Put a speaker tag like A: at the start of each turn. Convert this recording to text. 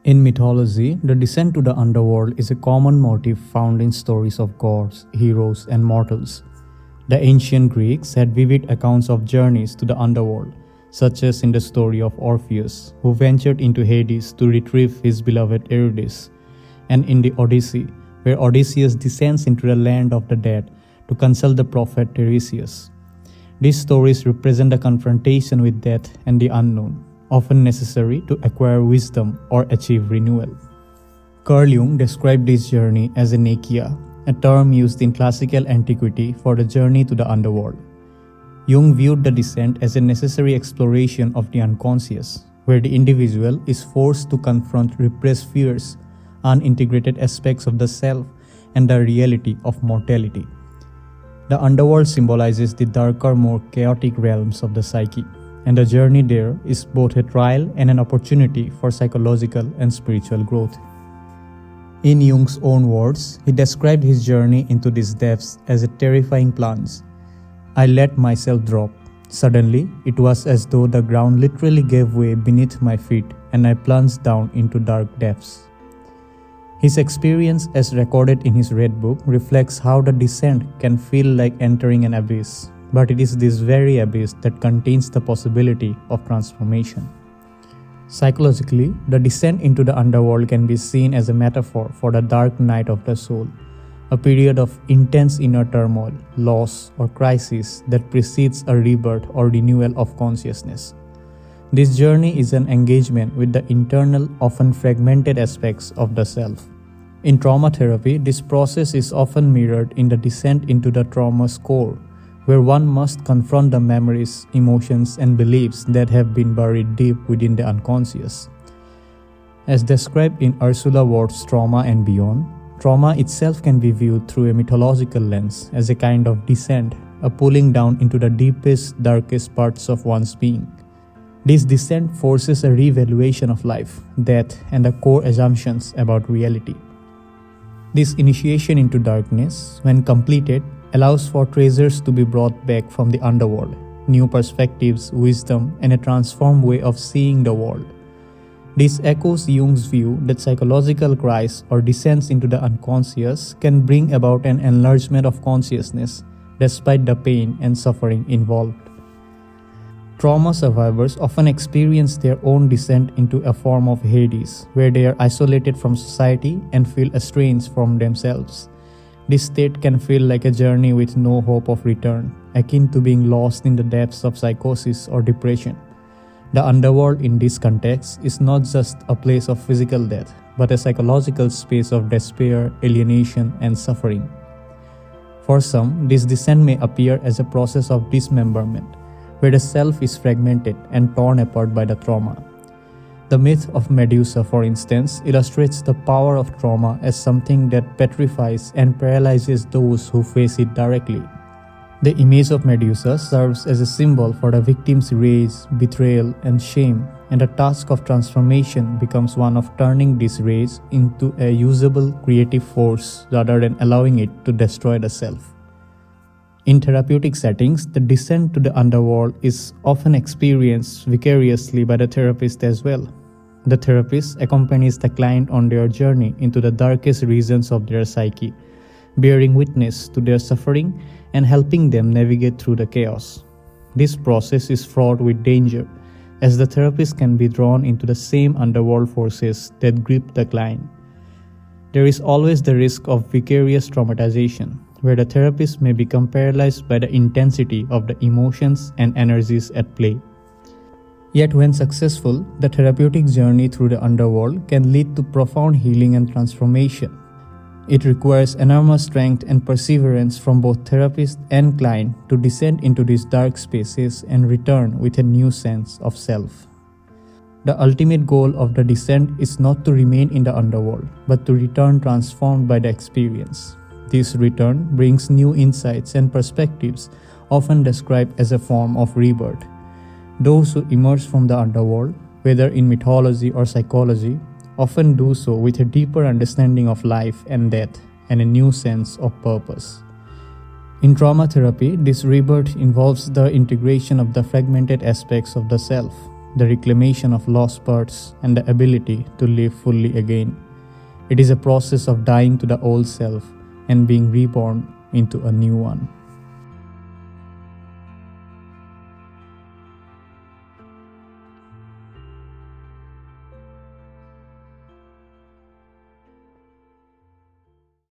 A: In mythology, the descent to the underworld is a common motif found in stories of gods, heroes, and mortals. The ancient Greeks had vivid accounts of journeys to the underworld, such as in the story of Orpheus, who ventured into Hades to retrieve his beloved Eurydice, and in the Odyssey, where Odysseus descends into the land of the dead to consult the prophet Tiresias. These stories represent a confrontation with death and the unknown, often necessary to acquire wisdom or achieve renewal. Carl Jung described this journey as a nekyia, a term used in classical antiquity for the journey to the underworld. Jung viewed the descent as a necessary exploration of the unconscious, where the individual is forced to confront repressed fears, unintegrated aspects of the self, and the reality of mortality. The underworld symbolizes the darker, more chaotic realms of the psyche, and the journey there is both a trial and an opportunity for psychological and spiritual growth. In Jung's own words, he described his journey into these depths as a terrifying plunge. I let myself drop. Suddenly, it was as though the ground literally gave way beneath my feet and I plunged down into dark depths. His experience, as recorded in his Red Book, reflects how the descent can feel like entering an abyss, but it is this very abyss that contains the possibility of transformation. Psychologically, the descent into the underworld can be seen as a metaphor for the dark night of the soul, a period of intense inner turmoil, loss, or crisis that precedes a rebirth or renewal of consciousness. This journey is an engagement with the internal, often fragmented aspects of the self. In trauma therapy, this process is often mirrored in the descent into the trauma's core, where one must confront the memories, emotions, and beliefs that have been buried deep within the unconscious. As described in Ursula Ward's Trauma and Beyond, trauma itself can be viewed through a mythological lens as a kind of descent, a pulling down into the deepest, darkest parts of one's being. This descent forces a re-evaluation of life, death, and the core assumptions about reality. This initiation into darkness, when completed, allows for treasures to be brought back from the underworld, new perspectives, wisdom, and a transformed way of seeing the world. This echoes Jung's view that psychological cries or descents into the unconscious can bring about an enlargement of consciousness despite the pain and suffering involved. Trauma survivors often experience their own descent into a form of Hades, where they are isolated from society and feel estranged from themselves. This state can feel like a journey with no hope of return, akin to being lost in the depths of psychosis or depression. The underworld in this context is not just a place of physical death, but a psychological space of despair, alienation, and suffering. For some, this descent may appear as a process of dismemberment, where the self is fragmented and torn apart by the trauma. The myth of Medusa, for instance, illustrates the power of trauma as something that petrifies and paralyzes those who face it directly. The image of Medusa serves as a symbol for the victim's rage, betrayal, and shame, and the task of transformation becomes one of turning this rage into a usable creative force rather than allowing it to destroy the self. In therapeutic settings, the descent to the underworld is often experienced vicariously by the therapist as well. The therapist accompanies the client on their journey into the darkest regions of their psyche, bearing witness to their suffering and helping them navigate through the chaos. This process is fraught with danger, as the therapist can be drawn into the same underworld forces that grip the client. There is always the risk of vicarious traumatization, where the therapist may become paralyzed by the intensity of the emotions and energies at play. Yet when successful, the therapeutic journey through the underworld can lead to profound healing and transformation. It requires enormous strength and perseverance from both therapist and client to descend into these dark spaces and return with a new sense of self. The ultimate goal of the descent is not to remain in the underworld, but to return transformed by the experience. This return brings new insights and perspectives, often described as a form of rebirth. Those who emerge from the underworld, whether in mythology or psychology, often do so with a deeper understanding of life and death and a new sense of purpose. In trauma therapy, this rebirth involves the integration of the fragmented aspects of the self, the reclamation of lost parts, and the ability to live fully again. It is a process of dying to the old self and being reborn into a new one.